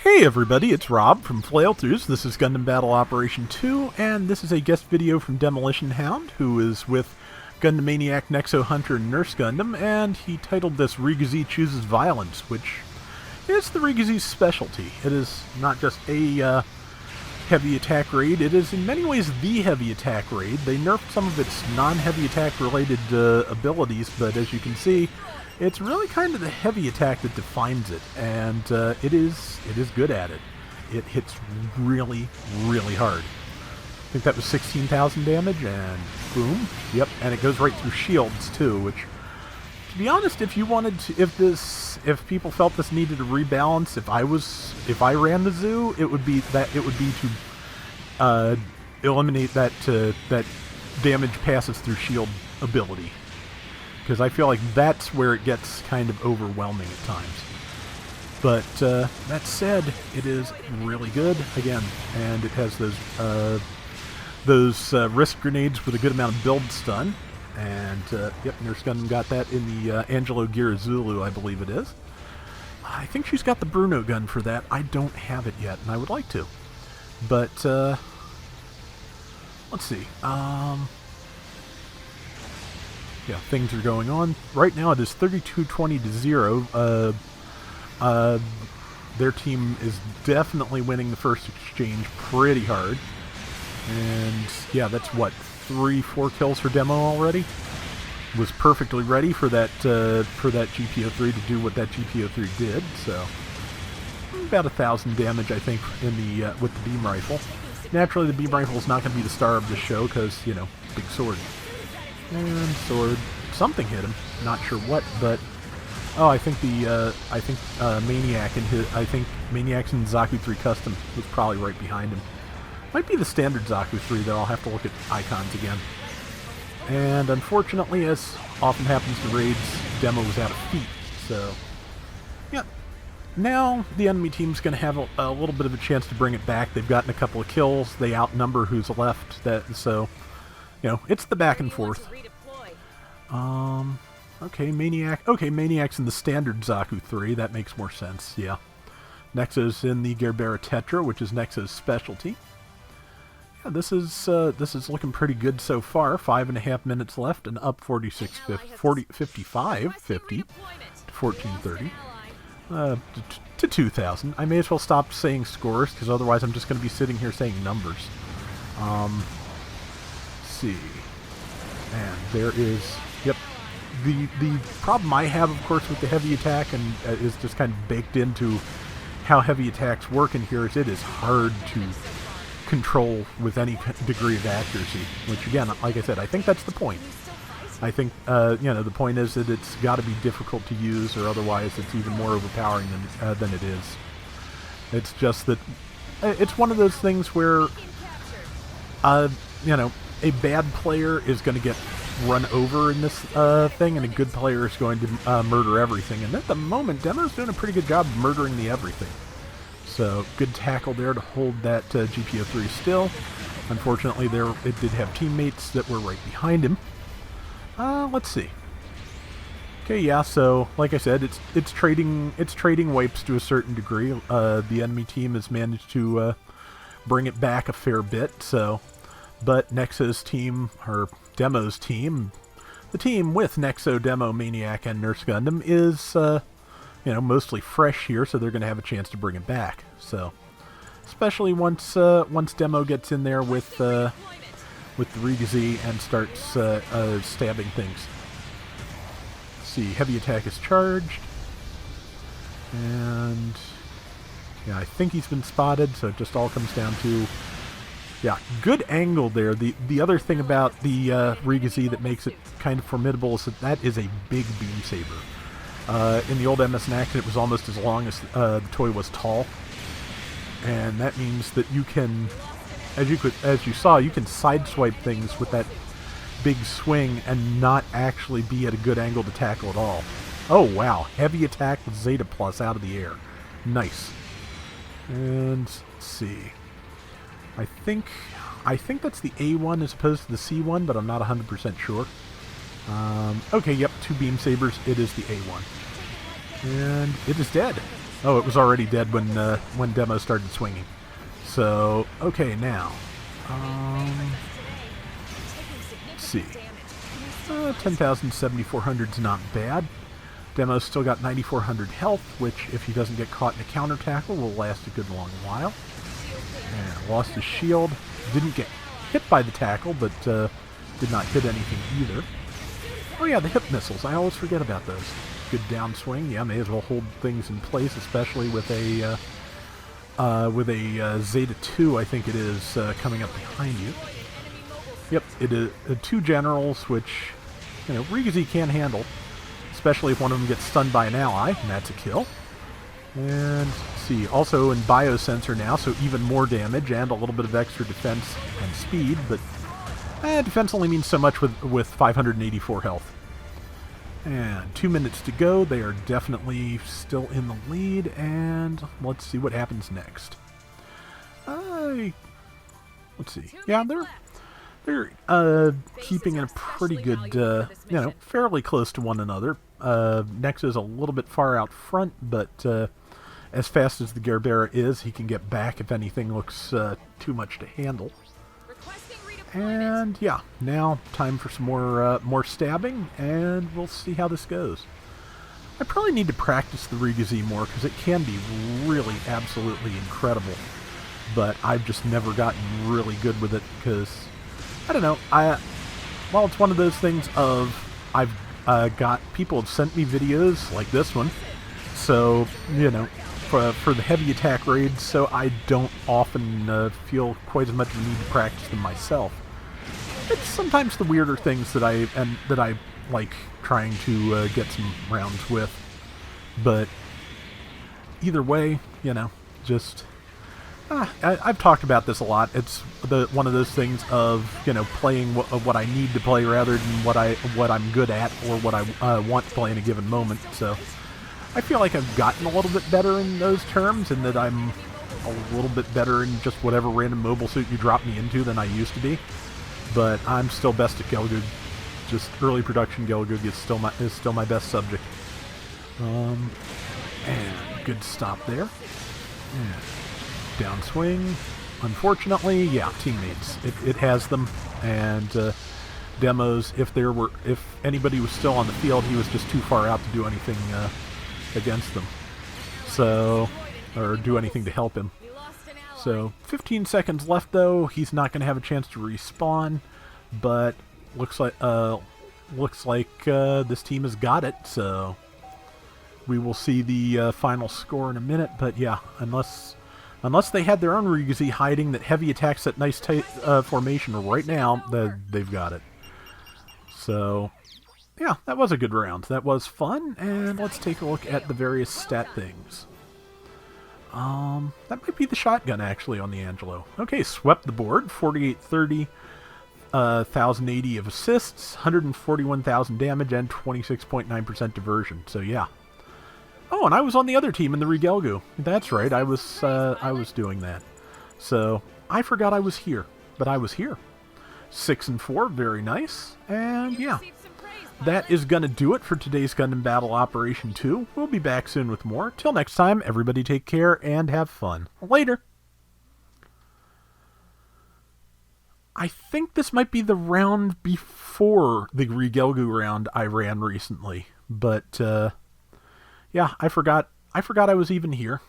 Hey everybody, it's Rob from Flailthroughs. This is Gundam Battle Operation 2, and this is a guest video from DemolitionHound, who is with Gundam Maniac, Nexo Hunter, and Nurse Gundam, and he titled this RGZ Chooses Violence, which is the RGZ's specialty. It is not just a heavy attack raid, it is in many ways the heavy attack raid. They nerfed some of its non-heavy attack related abilities, but as you can see, it's really kind of the heavy attack that defines it, and it is good at it. It hits really, really hard. I think that was 16,000 damage, and boom. Yep, and it goes right through shields too. Which, to be honest, if you wanted to, if people felt this needed a rebalance, if I ran the zoo, it would be to eliminate that damage passes through shield ability. Because I feel like that's where it gets kind of overwhelming at times. But that said, it is really good again, and it has those risk grenades with a good amount of build stun. And yep, Nurse Gundam got that in the Angelo Girazulu, I believe it is. I think she's got the Bruno gun for that. I don't have it yet, and I would like to. But let's see. Yeah, things are going on. Right now it is 32-20 to 0. Their team is definitely winning the first exchange pretty hard. And yeah, that's what, 3-4 kills for Demo already? Was perfectly ready for that GPO3 to do what that GPO3 did, so about 1,000 damage, I think, in the with the beam rifle. Naturally, the beam rifle is not going to be the star of the show because, you know, big sword. And sword. Something hit him. Not sure what, but oh, I think Maniac and Maniac's in Zaku 3 Custom was probably right behind him. Might be the standard Zaku 3 though. I'll have to look at icons again. And unfortunately, as often happens to raids, Demo was out of feet. So yeah. Now the enemy team's going to have a little bit of a chance to bring it back. They've gotten a couple of kills. They outnumber who's left. So. You know, it's the back and forth. Okay, Maniac. Okay, Maniac's in the standard Zaku 3. That makes more sense, yeah. Nexo's in the Gerbera Tetra, which is Nexo's specialty. Yeah, this is looking pretty good so far. 5.5 minutes left and up 55-50 to 1430. To 2,000. I may as well stop saying scores, because otherwise I'm just going to be sitting here saying numbers. See, and there is, yep, the problem I have, of course, with the heavy attack, and is just kind of baked into how heavy attacks work in here, is it is hard to control with any degree of accuracy, which again, like I said, I think that's the point. I think, you know, the point is that it's got to be difficult to use, or otherwise it's even more overpowering than it is. It's just that it's one of those things where, you know, a bad player is going to get run over in this thing, and a good player is going to murder everything. And at the moment, Demo's doing a pretty good job of murdering the everything. So, good tackle there to hold that GPO3 still. Unfortunately, it did have teammates that were right behind him. Let's see. Okay, yeah. So, like I said, it's trading wipes to a certain degree. The enemy team has managed to bring it back a fair bit. So. But Nexo's team, or Demo's team, the team with Nexo, Demo, Maniac, and Nurse Gundam is, you know, mostly fresh here, so they're going to have a chance to bring it back. So, especially once Demo gets in there with the RGZ and starts stabbing things. Let's see, heavy attack is charged, and yeah, I think he's been spotted. So it just all comes down to. Yeah, good angle there. The other thing about the RGZ that makes it kind of formidable is that is a big beam saber. In the old MS in Action, it was almost as long as the toy was tall, and that means that you can, as you saw, you can sideswipe things with that big swing and not actually be at a good angle to tackle at all. Oh wow, heavy attack with Zeta Plus out of the air, nice. And let's see. I think that's the A1 as opposed to the C1, but I'm not 100% sure. Okay, yep, 2 beam sabers. It is the A1. And it is dead. Oh, it was already dead when Demo started swinging. So, okay, now. Let's see. 10,000, 7,400's not bad. Demo's still got 9,400 health, which, if he doesn't get caught in a counter tackle, will last a good long while. And lost his shield. Didn't get hit by the tackle, but did not hit anything either. Oh yeah, the hip missiles. I always forget about those. Good downswing. Yeah, may as well hold things in place, especially with a Zeta 2, I think it is, coming up behind you. Yep, it is 2 generals, which, you know, RGZ can handle, especially if one of them gets stunned by an ally, and that's a kill. And, let's see, also in biosensor now, so even more damage and a little bit of extra defense and speed, but defense only means so much with 584 health. And 2 minutes to go. They are definitely still in the lead, and let's see what happens next. Let's see. Yeah, they're keeping in a pretty good, you know, fairly close to one another. Nex is a little bit far out front, but as fast as the Gerbera is, he can get back if anything looks too much to handle. And yeah, now time for some more stabbing, and we'll see how this goes. I probably need to practice the RGZ more because it can be really absolutely incredible, but I've just never gotten really good with it because I don't know. Well, it's one of those things of I've got people have sent me videos like this one, so you know. For the heavy attack raids, so I don't often feel quite as much of a need to practice them myself. It's sometimes the weirder things that I like trying to get some rounds with, but either way, you know, just I've talked about this a lot. It's one of those things of, you know, playing what I need to play rather than what I'm good at or what I want to play in a given moment. So. I feel like I've gotten a little bit better in those terms, and that I'm a little bit better in just whatever random mobile suit you drop me into than I used to be. But I'm still best at Gelgoog. Just early production Gelgoog is still my best subject. And good stop there. And downswing. Unfortunately, yeah, teammates. It has them, and Demos. If anybody was still on the field, he was just too far out to do anything. Against them, so, or do anything to help him. So 15 seconds left though. He's not going to have a chance to respawn, but looks like this team has got it. So we will see the final score in a minute. But yeah, unless they had their own RGZ hiding that heavy attacks that nice tight formation right now, they've got it. So. Yeah, that was a good round. That was fun, and let's take a look at the various stat things. That might be the shotgun, actually, on the Angelo. Okay, swept the board. 4830, 1,080 of assists, 141,000 damage, and 26.9% diversion. So, yeah. Oh, and I was on the other team in the Regelgu. That's right, I was doing that. So, I forgot I was here, but I was here. 6 and 4, very nice. And, yeah. That is going to do it for today's Gundam Battle Operation 2. We'll be back soon with more. Till next time, everybody take care and have fun. Later! I think this might be the round before the Regelgu round I ran recently. But, yeah, I forgot I was even here.